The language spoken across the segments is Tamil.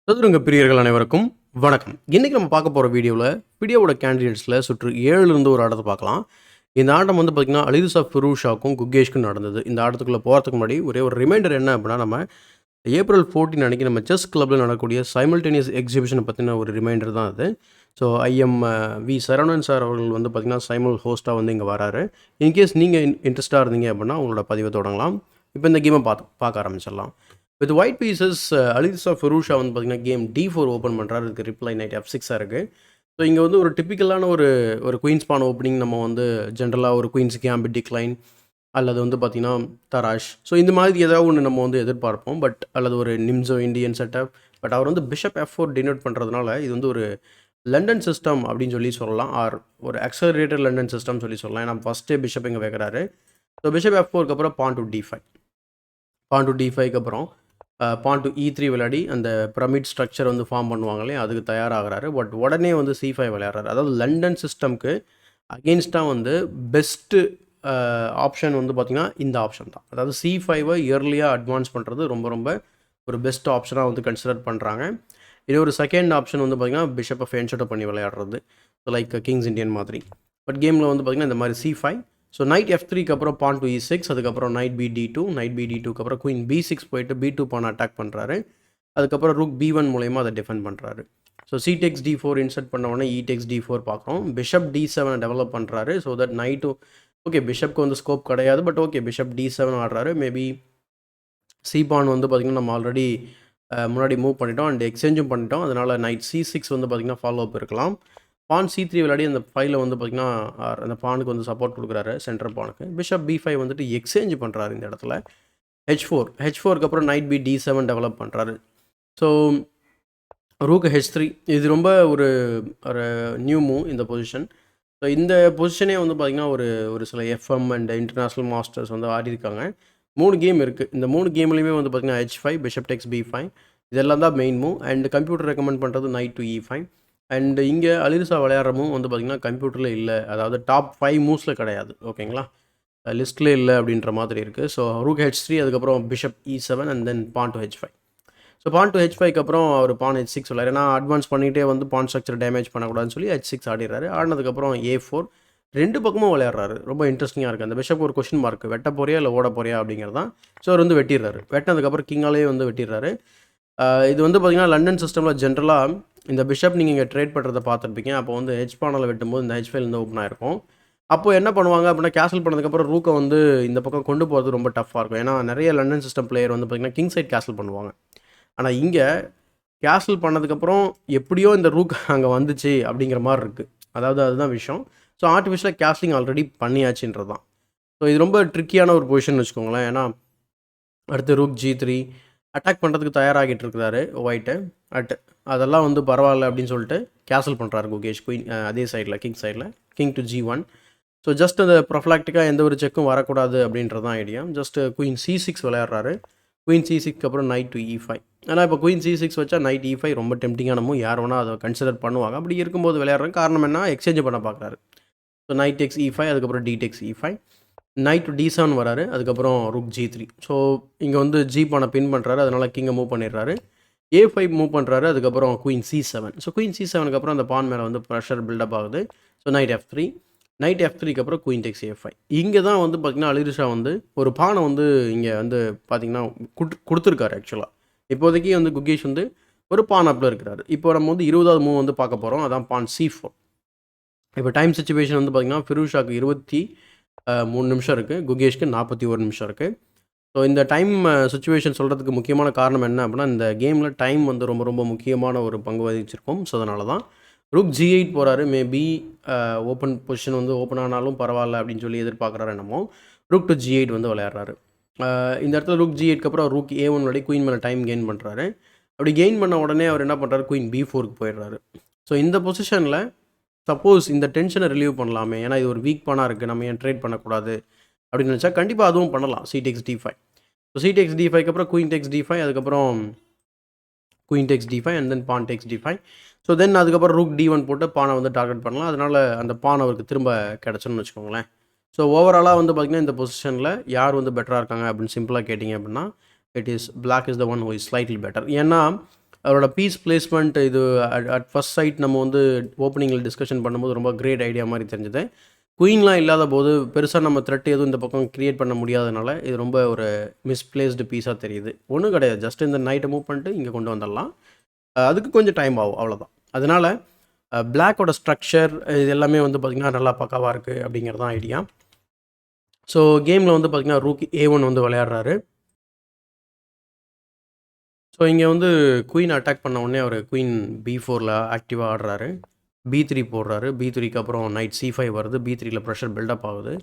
சதுரங்க பிரியர்கள் அனைவருக்கும் வணக்கம். இன்னைக்கு நம்ம பார்க்க போகிற வீடியோவோட கேண்டிடேட்ஸில் சுற்று 7லேருந்து ஒரு ஆட்டத்தை பார்க்கலாம். இந்த ஆட்டம் வந்து பார்த்திங்கன்னா அலிதுசா ஃபிரூஷாக்கும் குகேஷ்க்கும் நடந்தது. இந்த ஆட்டத்துக்குள்ளே போகிறதுக்கு முன்னாடி ஒரே ஒரு ரிமைண்டர் என்ன அப்படின்னா, நம்ம ஏப்ரல் 14 அன்றைக்கி நம்ம செஸ் கிளப்பில் நடக்கக்கூடிய சைமல்டேனியஸ் எக்ஸிபிஷனை பற்றின ஒரு ரிமைண்டர் தான் அது. So IM V Saravanan sir அவர்கள் வந்து பார்த்திங்கன்னா சைமல் ஹோஸ்ட்டாக வந்து இங்கே வராரு. இன்கேஸ் நீங்கள் இன்ட்ரெஸ்ட்டாக இருந்தீங்க அப்படின்னா உங்களோட பதிவை தொடங்கலாம். இப்போ இந்த கேமை பார்க்க ஆரம்பிச்சிடலாம். வித் ஒயிட் பீசஸ் அலிதுசா ஃபெரூஷா வந்து பார்த்திங்கன்னா கேம் D4 ஓப்பன் பண்ணுறாரு. இதுக்கு ரிப்ளை நைட் F6 இருக்குது. ஸோ இங்கே வந்து ஒரு டிப்பிக்கலான ஒரு குயின்ஸ் பான் ஓப்பனிங் நம்ம வந்து ஜென்ரலாக ஒரு குயின்ஸ் கேம்பிட் டிக்ளைன் அல்லது வந்து பார்த்திங்கன்னா தராஷ், ஸோ இந்த மாதிரி ஏதாவது ஒன்று நம்ம வந்து எதிர்பார்ப்போம். அல்லது ஒரு நிம்ஸோ இண்டியன் செட்டப். பட் அவர் வந்து பிஷப் F4 டினோட் பண்ணுறதுனால இது வந்து ஒரு லண்டன் சிஸ்டம் அப்படின்னு சொல்லலாம். ஆர் ஒரு அக்ஸலரேட்டர் லண்டன் சிஸ்டம் சொல்லலாம். ஏன்னா ஃபஸ்ட்டே பிஷப் இங்கே வைக்கிறாரு. ஸோ பிஷப் F4க்கு அப்புறம் pawn to D5, porn to D5க்கு அப்புறம் பான் டு E3 விளையாடி அந்த பிரமிட் ஸ்ட்ரக்சர் வந்து ஃபார்ம் பண்ணுவாங்களே அதுக்கு தயாராகிறாரு. பட் உடனே வந்து C5 விளையாடுறாரு. அதாவது லண்டன் சிஸ்டம்க்கு அகெயின்ஸ்டாக வந்து பெஸ்ட்டு ஆப்ஷன் வந்து பார்த்திங்கன்னா இந்த ஆப்ஷன் தான். அதாவது C5 இயர்லியாக அட்வான்ஸ் பண்ணுறது ரொம்ப ரொம்ப ஒரு பெஸ்ட் ஆப்ஷனாக வந்து கன்சிடர் பண்ணுறாங்க. இது ஒரு செகண்ட் ஆப்ஷன் வந்து பார்த்திங்கன்னா பிஷப்பை ஃபேன்ஷட்டை பண்ணி விளையாடுறது, ஸோ லைக் கிங்ஸ் இண்டியன் மாதிரி. பட் கேமில் வந்து பார்த்திங்கன்னா இந்த மாதிரி C5. ஸோ நைட் F3க்கு அப்புறம் பான் டு E6, அதுக்கப்புறம் நைட் BD2, நைட் BD2க்கு அப்புறம் குயின் B6 போயிட்டு B2 பான் அட்டாக் பண்ணுறாரு. அதுக்கப்புறம் ரூக் B1 மூலயமா அதை டிஃபெண்ட் பண்ணுறாரு. So C takes D4 insert பண்ண உடனே E takes D4 பார்க்குறோம். பிஷப் D7 டெவலப் பண்ணுறாரு. ஸோ தட் நைட்டும் ஓகே, பிஷப்க்கு வந்து ஸ்கோப் கிடையாது. பட் ஓகே, பிஷப் D7 ஆடுறாரு. மேபி C பான் வந்து பார்த்திங்கன்னா நம்ம ஆல்ரெடி முன்னாடி மூவ் பண்ணிட்டோம் அண்ட் எக்ஸ்சேஞ்சும் பண்ணிட்டோம். அதனால் நைட் C6 வந்து பார்த்திங்கன்னா ஃபாலோ அப் இருக்கலாம். பான் C3 விளையாடி அந்த ஃபைல வந்து பார்த்திங்கன்னா அந்த பானுக்கு வந்து சப்போர்ட் கொடுக்குறாரு, சென்டர் பானுக்கு. பிஷப் B5 வந்துட்டு எக்ஸ்சேஞ்ச் பண்ணுறாரு இந்த இடத்துல. H4க்கு அப்புறம் நைட் D7 டெவலப் பண்ணுறாரு. ஸோ ரூக் H3 இது ரொம்ப ஒரு நியூ மூவ் இந்த பொசிஷன். ஸோ இந்த பொசிஷனே வந்து பார்த்திங்கன்னா ஒரு சில FM அண்ட் இன்டர்நேஷ்னல் மாஸ்டர்ஸ் வந்து ஆடிருக்காங்க. 3 கேம் இருக்குது. இந்த 3 கேம்லேயுமே வந்து பார்த்திங்கன்னா H5, பிஷப் டெக்ஸ் B5 இதெல்லாம் தான் main move. And computer recommend பண்ணுறது நைட் டு E5. அண்ட் இங்கே அலிதுசா விளையாடுற மூவ் வந்து பார்த்திங்கன்னா கம்ப்யூட்டரில் இல்லை, அதாவது டாப் 5 மூவ்ஸில் கிடையாது. ஓகேங்களா, லிஸ்ட்டில் இல்லை அப்படின்ற மாதிரி இருக்குது. ஸோ ரூக் H3, அதுக்கப்புறம் bishop E7 and then pawn to H5. So pawn to H5க்கு அப்புறம் அவர் பான் H6 விளையாடு. ஏன்னா அட்வான்ஸ் பண்ணிகிட்டே வந்து பான் ஸ்ட்ரக்சர் டேமேஜ் பண்ணக்கூடாதுன்னு சொல்லி H6 ஆடிடுறாரு. ஆடினதுக்கப்புறம் A4 2 பக்கமும் விளையாடுறாரு. ரொம்ப இன்ட்ரெஸ்டிங்காக இருக்குது. அந்த பிஷப் ஒரு கொஸ்டின் மார்க், வெட்ட போறியா இல்லை ஓட போறியா அப்படிங்கிறது தான். ஸோ அவர் வந்து வெட்டிடுறாரு. வெட்டினதுக்கப்புறம் கிங்காலே வந்து வெட்டிடுறாரு. இது வந்து பார்த்திங்கன்னா லண்டன் சிஸ்டமில் ஜென்ரலாக இந்த பிஷப் நீங்கள் இங்கே ட்ரேட் பண்ணுறதை பார்த்துருப்பீங்க. அப்போ வந்து ஹெச் பானில் வெட்டும்போது இந்த H5 வந்து ஓப்பன் ஆகிருக்கும். அப்போது என்ன பண்ணுவாங்க அப்படின்னா, கேசல் பண்ணதுக்கப்புறம் ரூக்கை வந்து இந்த பக்கம் கொண்டு போகிறது ரொம்ப டஃப்பாக இருக்கும். ஏன்னா நிறைய லண்டன் சிஸ்டம் பிளேயர் வந்து பார்த்திங்கன்னா கிங் சைட் கேசல் பண்ணுவாங்க. ஆனால் இங்கே கேசல் பண்ணதுக்கப்புறம் எப்படியோ இந்த ரூக் அங்கே வந்துச்சு அப்படிங்கிற மாதிரி இருக்குது. அதாவது அதுதான் விஷயம். ஸோ ஆர்டிஃபிஷியலாக கேஸ்லிங் ஆல்ரெடி பண்ணியாச்சுன்றது தான். ஸோ இது ரொம்ப ட்ரிக்கியான ஒரு பொசிஷன் வச்சுக்கோங்களேன். ஏன்னா அடுத்து ரூக் G3 அட்டாக் பண்ணுறதுக்கு தயாராகிட்டு இருக்கிறாரு ஒயிட்டு. அதெல்லாம் வந்து பரவாயில்ல அப்படின்னு சொல்லிட்டு கேசல் பண்ணுறாரு குகேஷ் குயின் அதே சைடில் கிங் சைடில், king to G1. So just அந்த ப்ரொஃப்ளாக்டிக்காக எந்த ஒரு செக்கும் வரக்கூடாது அப்படின்றது தான் ஐடியா. ஜஸ்ட் குயின் C6 விளையாடுறாரு. குயின் C6க்கு அப்புறம் நைட் டு E5. ஆனால் இப்போ குயின் C6 வச்சா நைட் E5 ரொம்ப டெம்டிங்கான மூவ். யார் வேணால் அதை கன்சிடர் பண்ணுவாங்க. அப்படி இருக்கும்போது விளையாடுறாங்க. காரணம் என்ன, எக்ஸ்சேஞ்ச் பண்ண பார்க்குறாரு. ஸோ நைட் டெக்ஸ் E5, அதுக்கப்புறம் D Tex E5, night to D7 வராரு. அதுக்கப்புறம் ரூக் G3. ஸோ இங்கே வந்து G பானை பின் பண்ணுறாரு. அதனால் கிங்கை மூவ் பண்ணிடுறாரு. A5 மூவ் பண்ணுறாரு. அதுக்கப்புறம் குயின் C7. ஸோ குயின் C7க்கு அப்புறம் அந்த பான் மேலே வந்து ப்ரெஷர் பில்டப் ஆகுது. ஸோ நைட் F3, நைட் F3க்கு அப்புறம் குயின் டெக்ஸ் A5. இங்கே தான் வந்து பார்த்திங்கன்னா அலிதுசா வந்து ஒரு பானை வந்து இங்கே வந்து பார்த்திங்கன்னா கொடுத்துருக்காரு. ஆக்சுவலாக இப்போதைக்கு வந்து குகேஷ் வந்து ஒரு பான் அப்பில் இருக்கிறாரு. இப்போ நம்ம வந்து 20வது மூவ் வந்து பார்க்க போகிறோம். அதான் பான் C4. இப்போ டைம் சிச்சுவேஷன் வந்து பார்த்திங்கன்னா ஃபிரூஷாக்கு 23 நிமிஷம் இருக்குது, குகேஷ்க்கு 41 நிமிஷம் இருக்குது. ஸோ இந்த டைம் சிச்சுவேஷன் சொல்கிறதுக்கு முக்கியமான காரணம் என்ன அப்படின்னா, இந்த கேமில் டைம் வந்து ரொம்ப ரொம்ப முக்கியமான ஒரு பங்கு வகிச்சிருக்கும். ஸோ அதனால தான் ரூக் G8 போகிறாரு. மேபி ஓப்பன் பொசிஷன் வந்து ஓப்பன் ஆனாலும் பரவாயில்ல அப்படின்னு சொல்லி எதிர்பார்க்குறாரு. என்னமோ ரூக் டு G8 வந்து விளையாடுறாரு. இந்த இடத்துல ரூக் G8க்கு அப்புறம் ரூக் A1 விளையாடி குயின் மேலே டைம் கெயின் பண்ணுறாரு. அப்படி கெயின் பண்ண உடனே அவர் என்ன பண்ணுறாரு, குயின் B4க்கு போயிடுறாரு. ஸோ இந்த பொசிஷனில் சப்போஸ் இந்த டென்ஷனை ரிலீவ் பண்ணலாமே, ஏன்னா இது ஒரு வீக் பானாக இருக்குது, நம்ம ஏன் ட்ரேட் பண்ணக்கூடாது அப்படின்னு நினச்சா கண்டிப்பாக அதுவும் பண்ணலாம். C takes D5. So C takes D5க்கு அப்புறம் குயின் டெக்ஸ் D5, அதுக்கப்புறம் queen takes D5 and then pawn takes D5. So then அதுக்கப்புறம் ரூக் D1 போட்டு பானை வந்து டார்கெட் பண்ணலாம். அதனால் அந்த பான் அவருக்கு திரும்ப கிடச்சுன்னு வச்சுக்கோங்களேன். ஸோ ஓவராலாக வந்து பார்த்திங்கன்னா இந்த பொசிஷனில் யார் வந்து பெட்டராக இருக்காங்க அப்படின்னு சிம்பிளாக கேட்டிங்க அப்படின்னா, it is black is the one who is slightly better. ஏன்னா அவரோட பீஸ் பிளேஸ்மெண்ட் இது அட் ஃபர்ஸ்ட் சைட் நம்ம வந்து ஓப்பனிங்கில் டிஸ்கஷன் பண்ணும்போது ரொம்ப கிரேட் ஐடியா மாதிரி தெரிஞ்சது. குயின்லாம் இல்லாத போது பெருசாக நம்ம த்ரெட் எதுவும் இந்த பக்கம் க்ரியேட் பண்ண முடியாதனால இது ரொம்ப ஒரு மிஸ்பிளேஸ்டு பீஸாக தெரியுது. ஒன்றும் கிடையாது, ஜஸ்ட் இந்த நைட்டை மூவ் பண்ணிட்டு இங்கே கொண்டு வந்துடலாம். அதுக்கு கொஞ்சம் டைம் ஆகும், அவ்வளோதான். அதனால் பிளாக்கோட ஸ்ட்ரக்சர் இது எல்லாமே வந்து பார்த்திங்கன்னா நல்லா பக்காவாக இருக்குது அப்படிங்கிறது தான் ஐடியா. ஸோ கேமில் வந்து பார்த்திங்கன்னா ரூக் A1 வந்து விளையாடுறாரு. ஸோ இங்கே வந்து குயின் அட்டாக் பண்ண உடனே அவர் குயின் B4ல் ஆக்டிவாக ஆடுறாரு. B3 போடுறாரு. B3க்கு அப்புறம் நைட் C5 வருது. B3யில் ப்ரெஷர் பில்டப் ஆகுது.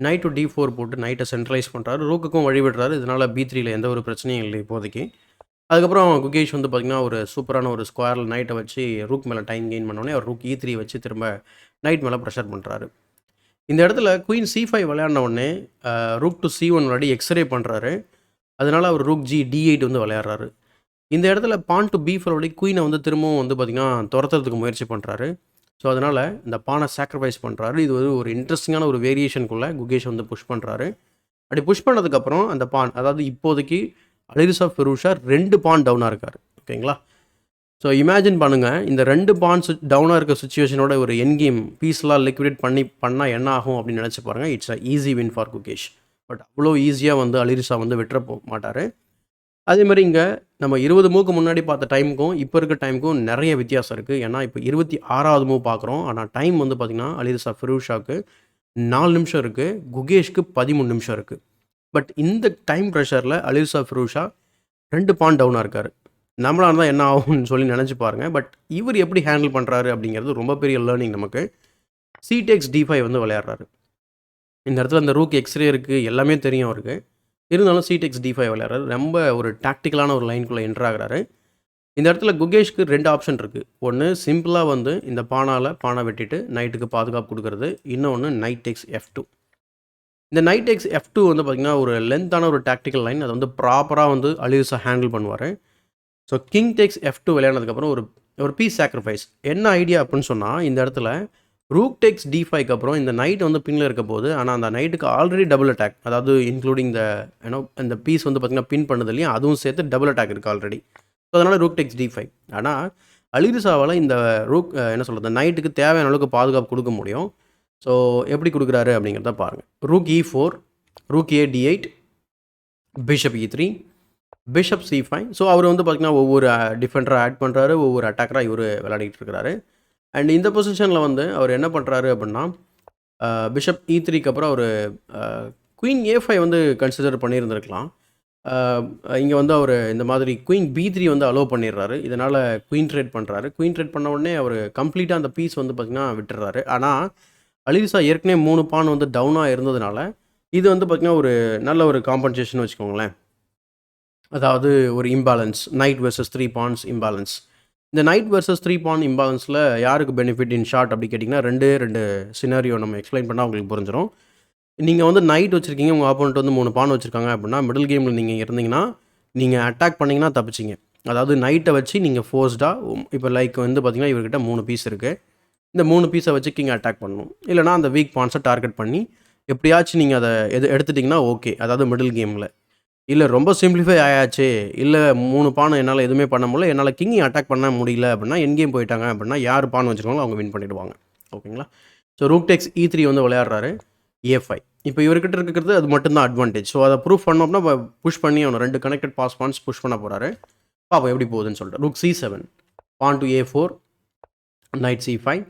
நைட் டு D4 போட்டு நைட்டை சென்ட்ரலைஸ் பண்ணுறாரு. ரூக்குக்கும் வழி விடுறாரு. இதனால் B3யில் எந்த ஒரு பிரச்சனையும் இல்லை இப்போதைக்கு. அதுக்கப்புறம் குகேஷ் வந்து பார்த்திங்கன்னா ஒரு சூப்பரான ஒரு ஸ்கொயரில் நைட்டை வச்சு ரூக் மேலே டைம் கெயின் பண்ணோடனே அவர் ரூக் E3 வச்சு திரும்ப நைட் மேலே ப்ரெஷர் பண்ணுறாரு. இந்த இடத்துல குயின் C5 விளையாடின உடனே ரூக் டு C1 விளையாடி எக்ஸ்ரே பண்ணுறாரு. அதனால் அவர் ரூக் D8 வந்து விளையாடுறாரு. இந்த இடத்துல பான் டு B4 விளையாடி குயினை வந்து திரும்பவும் வந்து பார்த்திங்கன்னா துரத்துறதுக்கு முயற்சி பண்ணுறாரு. ஸோ அதனால் இந்த பானை சாக்ரிஃபைஸ் பண்ணுறாரு. இது ஒரு இன்ட்ரெஸ்டிங்கான ஒரு வேரியேஷனுக்குள்ளே குகேஷ் வந்து புஷ் பண்ணுறாரு. அப்படி புஷ் பண்ணதுக்கப்புறம் அந்த பான், அதாவது இப்போதைக்கு அலிரிசாஃப் ஃபிரூஷா 2 பான் டவுனாக இருக்கார். ஓகேங்களா? ஸோ இமேஜின் பண்ணுங்கள், இந்த 2 பான்ஸ் டவுனாக இருக்க சுச்சுவேஷனோட ஒரு என் கேம் பீஸ்லாம் லிக்விடேட் பண்ணால் என்ன ஆகும் அப்படின்னு நினச்சி பாருங்கள். It's a easy win for Gukesh. But அவ்வளோ ஈஸியாக வந்து அலிரிசா வந்து விட்டுற மாட்டார். அதே மாதிரி இங்கே நம்ம 20 மூவுக்கு முன்னாடி பார்த்த டைமுக்கும் இப்போ இருக்க டைமுக்கும் நிறைய வித்தியாசம் இருக்குது. ஏன்னா இப்போ 26வது மூவ் பார்க்குறோம். ஆனால் டைம் வந்து பார்த்திங்கன்னா அலிரிசா ஃபிரூஷாவுக்கு 4 நிமிஷம் இருக்குது, குகேஷ்க்கு 13 நிமிஷம் இருக்குது. பட் இந்த டைம் ப்ரெஷரில் அலிரிசா ஃபிரூஷா 2 பான் டவுனாக இருக்கார். நம்மளாக இருந்தால் என்ன ஆகும்னு சொல்லி நினச்சி பாருங்கள். பட் இவர் எப்படி ஹேண்டில் பண்ணுறாரு அப்படிங்கிறது ரொம்ப பெரிய லேர்னிங் நமக்கு. C takes D5 வந்து விளையாடுறாரு. இந்த இடத்துல இந்த ரூக் எக்ஸ்ரே இருக்குது, எல்லாமே தெரியும் அவருக்கு. இருந்தாலும் C takes D5 விளையாடுறாரு. ரொம்ப ஒரு டாக்டிக்கலான ஒரு லைனுக்குள்ளே என்ட்ரு ஆகிறாரு. இந்த இடத்துல குகேஷ்க்கு 2 ஆப்ஷன் இருக்குது. ஒன்று சிம்பிளாக வந்து இந்த பானை வெட்டிட்டு நைட்டுக்கு பாதுகாப்பு கொடுக்கறது. இன்னொன்று நைட் டேக்ஸ் F2. இந்த நைட் டேக்ஸ் F2 வந்து பார்த்திங்கன்னா ஒரு லென்த்தான ஒரு டாக்டிக்கல் லைன். அதை வந்து ப்ராப்பராக வந்து அலிரிசா ஹேண்டில் பண்ணுவார். ஸோ கிங் டேக்ஸ் F2 விளையாடுனதுக்கப்புறம் ஒரு பீஸ் சாக்ரிஃபைஸ். என்ன ஐடியா அப்படின்னு சொன்னால், இந்த இடத்துல ரூக் டேக்ஸ் D5க்கு அப்புறம் இந்த நைட் வந்து பின்னில் இருக்க போது, ஆனால் அந்த நைட்டுக்கு ஆல்ரெடி டபுள் அட்டாக், அதாவது இன்க்ளூடிங் இந்த பீஸ் வந்து பார்த்திங்கன்னா பின் பண்ணது இல்லையா, அதுவும் சேர்த்து டபுள் அட்டாக் இருக்குது ஆல்ரெடி. ஸோ அதனால் ரூக் டேக்ஸ் D5. ஆனால் அலிரிசாவால் இந்த ரூக் என்ன சொல்கிறது, நைட்டுக்கு தேவையான அளவுக்கு பாதுகாப்பு கொடுக்க முடியும். ஸோ எப்படி கொடுக்குறாரு அப்படிங்கிறத பாருங்கள். Rook E4, rook A D8, bishop E3, bishop C5. So அவர் வந்து பார்த்திங்கன்னா ஒவ்வொரு டிஃபெண்டராக ஆட் பண்ணுறாரு, ஒவ்வொரு அட்டாக்கராக இவர் விளையாடிட்டு இருக்கிறாரு. அண்ட் இந்த பொசிஷனில் வந்து அவர் என்ன பண்ணுறாரு அப்படின்னா, பிஷப் E3க்கு அப்புறம் அவர் குயின் A5 வந்து கன்சிடர் பண்ணியிருந்திருக்கலாம். இங்கே வந்து அவர் இந்த மாதிரி குயின் B3 வந்து அலோவ் பண்ணிடுறாரு. இதனால் குயின் ட்ரேட் பண்ணுறாரு. குயின் ட்ரேட் பண்ண உடனே அவர் கம்ப்ளீட்டாக அந்த பீஸ் வந்து பார்த்திங்கன்னா விட்டுறாரு. ஆனால் அலிரிசா ஏற்கனவே 3 பான் வந்து டவுனாக இருந்ததுனால இது வந்து பார்த்திங்கன்னா ஒரு நல்ல ஒரு காம்பன்சேஷன் வச்சுக்கோங்களேன். அதாவது ஒரு இம்பேலன்ஸ், நைட் வெர்சஸ் 3 பான்ஸ் இம்பேலன்ஸ். இந்த நைட் வெர்சஸ் 3 பான் இம்பேலன்ஸில் யாருக்கு பெனிஃபிட் இன் ஷார்ட் அப்படி கேட்டிங்கன்னா, 2 சினாரியோ நம்ம எக்ஸ்பிளைன் பண்ணால் உங்களுக்கு புரிஞ்சிடும். நீங்கள் வந்து நைட் வச்சுருக்கீங்க, உங்கள் ஆப்போனண்ட் வந்து 3 பான் வச்சுருக்காங்க அப்படின்னா, மிடில் கேமில் நீங்கள் இருந்தீங்கன்னா நீங்கள் அட்டாக் பண்ணிங்கன்னா தப்பிச்சிங்க. அதாவது நைட்டை வச்சு நீங்கள் ஃபோர்ஸ்டாக இப்போ லைக் வந்து பார்த்திங்கன்னா இவர்கிட்ட 3 பீஸ் இருக்குது. இந்த 3 பீஸை வச்சு கிங் அட்டாக் பண்ணணும். இல்லைனா அந்த வீக் பான்ஸை டார்கெட் பண்ணி எப்படியாச்சும் நீங்கள் அதை எடுத்துட்டிங்கன்னா ஓகே, அதாவது மிடில் கேமில். இல்லை ரொம்ப சிம்பிளிஃபை ஆயாச்சு, இல்லை 3 பானை என்னால் எதுவுமே பண்ண முடியல, என்னால் கிங்கை அட்டாக் பண்ண முடியல அப்படின்னா, என் கேம் போயிட்டாங்க அப்படின்னா யார் பான் வச்சுருக்காங்களோ அவங்க வின் பண்ணிவிடுவாங்க. ஓகேங்களா? ஸோ ரூக் டேக்ஸ் E3 வந்து விளையாடுறாரு. A5. இப்போ இவர்கிட்ட இருக்கிறது அது மட்டும்தான் அட்வான்டேஜ். ஸோ அதை ப்ரூஃப் பண்ணோம்னா புஷ் பண்ணி அவனை 2 கனெக்டட் பான்ஸ் புஷ் பண்ண போகிறாரு. பாப்போம் எப்படி போகுதுன்னு சொல்லிட்டு. Rook C7, pawn to A4, knight C5,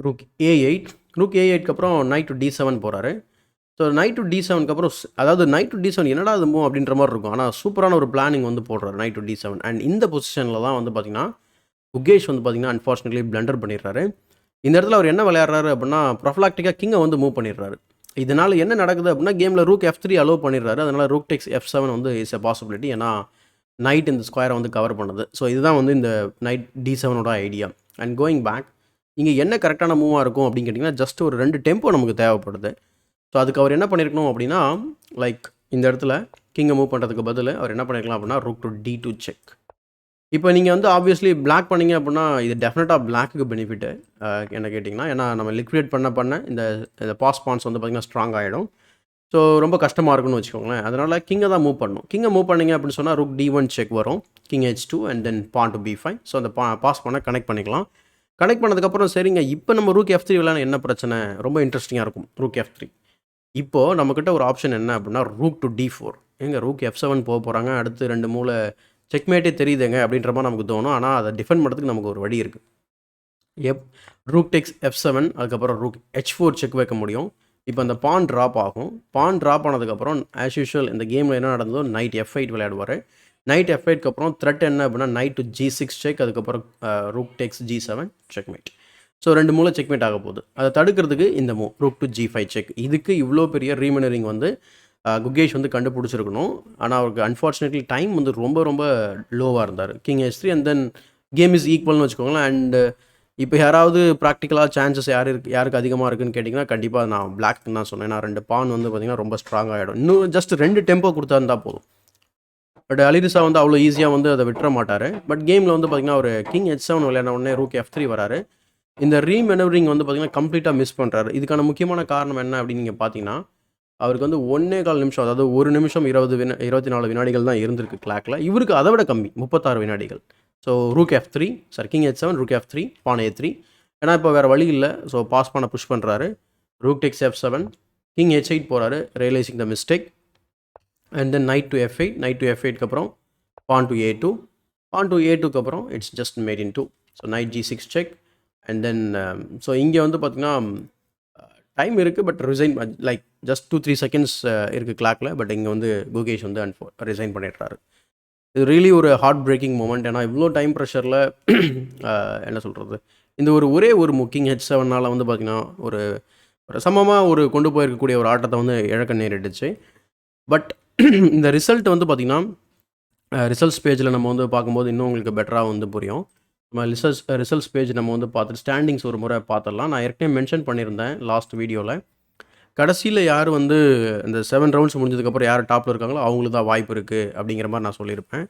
rook A8. Rook A8க்கு அப்புறம் நைட் டு D7 போகிறாரு. ஸோ நைட் டு D7க்கு அப்புறம் அதாவது நைட் டு D7 என்னடா அது மூவ் அப்படின்ற மாதிரி இருக்கும். ஆனால் சூப்பரான ஒரு பிளானிங் வந்து போடுறாரு நைட் டு D7. அண்ட் இந்த பொசிஷனில் தான் வந்து பார்த்திங்கன்னா குகேஷ் வந்து பார்த்திங்கன்னா அன்ஃபார்ச்சுனேட்லி பிளண்டர் பண்ணிடுறாரு. இந்த இடத்துல அவர் என்ன விளையாடுறாரு அப்படின்னா, ப்ரொஃபலாக்டிக்காக கிங்கை வந்து மூவ் பண்ணிடுறாரு. இதனால் என்ன நடக்குது அப்படின்னா, கேமில் ரூக் F3 அலோவ் பண்ணிடுறாரு. அதனால் ரூக் டேக்ஸ் F7 வந்து இஸ் எ பாசிபிலிட்டி. ஏன்னா நைட் இந்த ஸ்கொயரை வந்து கவர் பண்ணுது. ஸோ இதுதான் வந்து இந்த நைட் D7ஓட ஐடியா. அண்ட் கோயிங் பேக், இங்கே என்ன கரெக்டான மூவாக இருக்கும் அப்படின்னு கேட்டிங்கன்னா, ஜஸ்ட் ஒரு 2 டெம்போ நமக்கு தேவைப்படுது. ஸோ அதுக்கு அவர் என்ன பண்ணியிருக்கணும் அப்படின்னா, லைக் இந்த இடத்துல கிங்கை மூவ் பண்ணுறதுக்கு பதில் அவர் என்ன பண்ணியிருக்கலாம் அப்படின்னா, ரூக் டு D2 செக். இப்போ நீங்கள் வந்து ஆப்வியஸ்லி பிளாக் பண்ணிங்க அப்படின்னா இது டெஃபினட்டாக பிளாக்குக்கு பெனிஃபிட்டு என்ன கேட்டிங்கன்னா. ஏன்னா நம்ம லிக்விடேட் பண்ண இந்த பாஸ் பான்ஸ் வந்து பார்த்திங்கன்னா ஸ்ட்ராங் ஆகிடும். ஸோ ரொம்ப கஷ்டமாக இருக்குன்னு வச்சுக்கோங்களேன். அதனால் கிங்கை தான் மூவ் பண்ணணும். கிங்கை மூவ் பண்ணிங்க அப்படின்னு சொன்னால் ரூக் D1 செக் வரும், king H2 and then pawn to B5. So அந்த பாஸ் பண்ண கனெக்ட் பண்ணிக்கலாம். கனெக்ட் பண்ணதுக்கப்புறம் சரிங்க, இப்போ நம்ம ரூக் F3 விளையாட என்ன பிரச்சனை, ரொம்ப இன்ட்ரெஸ்டிங்காக இருக்கும் ரூக் F3. இப்போது நம்மக்கிட்ட ஒரு ஆப்ஷன் என்ன அப்படின்னா ரூக் டு D4. எங்க ரூக் F7 போக போகிறாங்க, அடுத்து 2 மூளை செக்மேட்டே தெரியுதுங்க அப்படின்ற மாதிரி நமக்கு தோணும். ஆனால் அதை டிஃபெண்ட் பண்ணுறதுக்கு நமக்கு ஒரு வழி இருக்குது. ரூக் டெக்ஸ் F7, அதுக்கப்புறம் ரூக் H4 செக் வைக்க முடியும். இப்போ அந்த பான் ட்ராப் ஆகும். பான் ட்ராப் ஆனதுக்கப்புறம் ஆஸ் யூஷுவல் இந்த கேமில் என்ன நடந்ததோ நைட் F8 விளையாடுவார். நைட் F8க்கு அப்புறம் த்ரெட் என்ன அப்படின்னா நைட் டு G6 செக், அதுக்கப்புறம் ரூக் டெக்ஸ் G7 செக்மேட். ஸோ 2 மூளை செக்மேட் ஆக போகுது. அதை தடுக்கிறதுக்கு இந்த move rook to G5 check. இதுக்கு இவ்வளோ பெரிய ரீமினரிங் வந்து குகேஷ் வந்து கண்டுபிடிச்சிருக்கணும். ஆனால் அவருக்கு அன்ஃபார்ச்சுனேட்லி டைம் வந்து ரொம்ப ரொம்ப லோவாக இருந்தார். King H3 and then game is ஈக்குவல்னு வச்சுக்கோங்களேன். அண்ட் இப்போ யாராவது ப்ராக்டிக்கலாக சான்சஸ் யாருக்கு அதிகமாக இருக்குன்னு கேட்டிங்கன்னா கண்டிப்பாக நான் பிளாக்னு தான் சொன்னேன். நான் 2 பான் வந்து பார்த்திங்கன்னா ரொம்ப ஸ்ட்ராங் ஆகிடும். இன்னும் ஜஸ்ட் 2 டெம்போ கொடுத்தா இருந்தால் போதும். பட் அலிரிசா வந்து அவ்வளோ ஈஸியாக வந்து அதை விட்டுற மாட்டார். பட் கேமில் வந்து பார்த்திங்கன்னா ஒரு கிங் H7 விளையாடின உடனே ரூக் F3 வராரு. இந்த ரீமெனவரிங் வந்து பார்த்திங்கன்னா கம்ப்ளீட்டாக மிஸ் பண்ணுறாரு. இதுக்கான முக்கியமான காரணம் என்ன அப்படின்னு நீங்கள் பார்த்தீங்கன்னா, அவருக்கு வந்து 1.25 நிமிஷம், அதாவது 1 நிமிஷம் 24 வினாடிகள் தான் இருந்திருக்கு கிளாக்கில். இவருக்கு அதை விட கம்மி 36 வினாடிகள். So rook F3 king H7 rook F3 pawn A3. ஏன்னா இப்போ வேறு வழி இல்லை. ஸோ பாஸ் பண்ண புஷ் பண்ணுறாரு. Rook takes F7, king H8 போகிறாரு, realising the mistake. And then knight to F8, knight to F8க்கு அப்புறம் pawn to A2, pawn to A2க்கு அப்புறம் it's just mate in 2. So knight G6 check. And then so இங்கே வந்து பார்த்திங்கன்னா டைம் இருக்குது, but resign like just 2-3 seconds இருக்குது கிளாக்கில். பட் இங்கே வந்து குகேஷ் வந்து ரிசைன் பண்ணிடுறாரு. இது ரியலி ஒரு ஹார்ட் பிரேக்கிங் மூமெண்ட். ஏன்னா இவ்வளோ டைம் ப்ரெஷரில் என்ன சொல்கிறது, இந்த ஒரே ஒரு கிங் H7னால் வந்து பார்த்திங்கன்னா ஒரு சமமாக கொண்டு போயிருக்கக்கூடிய ஒரு ஆட்டத்தை வந்து இழக்க நேரிடுச்சு. பட் இந்த ரிசல்ட் வந்து பார்த்திங்கன்னா ரிசல்ட்ஸ் பேஜில் நம்ம வந்து பார்க்கும்போது இன்னும் உங்களுக்கு பெட்டராக வந்து புரியும். நம்ம ரிசல்ட்ஸ் பேஜ் நம்ம வந்து பார்த்துட்டு ஸ்டாண்டிங்ஸ் ஒரு முறை பார்த்துடலாம். நான் ஏற்கனவே மென்ஷன் பண்ணியிருந்தேன் லாஸ்ட் வீடியோவில். கடைசியில் யார் வந்து இந்த 7 ரவுண்ட்ஸ் முடிஞ்சதுக்கப்புறம் யார் டாப்பில் இருக்காங்களோ அவங்களுக்கு தான் வாய்ப்பு இருக்குது அப்படிங்கிற மாதிரி நான் சொல்லியிருப்பேன்.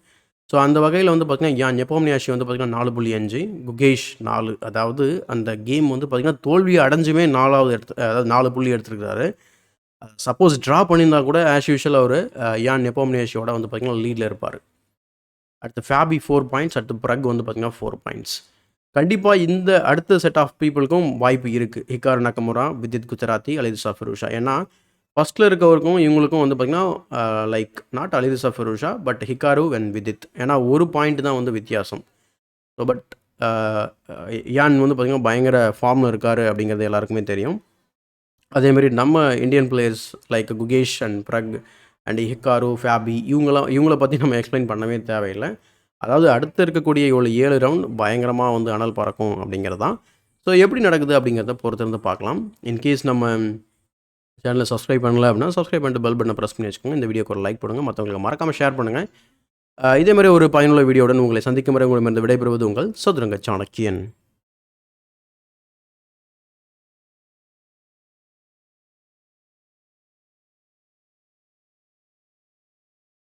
ஸோ அந்த வகையில் வந்து பார்த்திங்கன்னா யான் நெப்போம்னியாஷி வந்து பார்த்திங்கன்னா 4.5, குகேஷ் 4. அதாவது அந்த கேம் வந்து பார்த்திங்கன்னா தோல்வி அடைஞ்சுமே 4வது அதாவது 4 புள்ளி எடுத்துருக்காரு. சப்போஸ் ட்ரா பண்ணியிருந்தா கூட ஆஸ் யூஷுவல் அவர் யான் நெப்போம்னியாஷியோட வந்து பார்த்திங்கன்னா லீடில் இருப்பார். அடுத்து ஃபேபி 4 பாயிண்ட்ஸ், அடுத்து ப்ரக் வந்து பார்த்திங்கன்னா 4 பாயிண்ட்ஸ். கண்டிப்பாக இந்த அடுத்த செட் ஆஃப் பீப்புளுக்கும் வாய்ப்பு இருக்குது. Hikaru Nakamura, Vidit Gujrathi, Alireza Firouzja. ஏன்னா ஃபஸ்ட்டில் இருக்கவருக்கும் இவங்களுக்கும் வந்து பார்த்திங்கன்னா like not Alireza Firouzja but Hikaru and Vidit. ஏன்னா ஒரு பாயிண்ட் தான் வந்து வித்தியாசம். ஸோ பட் யான் வந்து பார்த்திங்கன்னா பயங்கர ஃபார்மில் இருக்கார் அப்படிங்கிறது எல்லாருக்குமே தெரியும். அதேமாரி நம்ம Indian players like Gukesh and Pragg and Hikaru, ஃபேபி இவங்கள பற்றி நம்ம எக்ஸ்பிளைன் பண்ணவே தேவையில்லை. அதாவது அடுத்து இருக்கக்கூடிய இவ்வளோ 7 ரவுண்ட் பயங்கரமாக வந்து அனல் பறக்கும் அப்படிங்கிறது தான். ஸோ எப்படி நடக்குது அப்படிங்கிறத பொறுத்திருந்து பார்க்கலாம். இன்கேஸ் நம்ம சேனலை சப்ஸ்கிரைப் பண்ணல அப்படின்னா சப்ஸ்கிரைப் பண்ணிட்டு பெல் பட்டனை ப்ரெஸ் பண்ணி வச்சுக்கோங்க. இந்த வீடியோக்கு ஒரு லைக் போடுங்க, மற்றவங்களுக்கு மறக்காமல் ஷேர் பண்ணுங்கள். இதே மாதிரி ஒரு பயனுள்ள வீடியோவுடன் உங்களை சந்திக்கும் வரை உங்களிடமிருந்து விடைபெறுவது உங்கள் சதுரங்க சாணக்கியன்.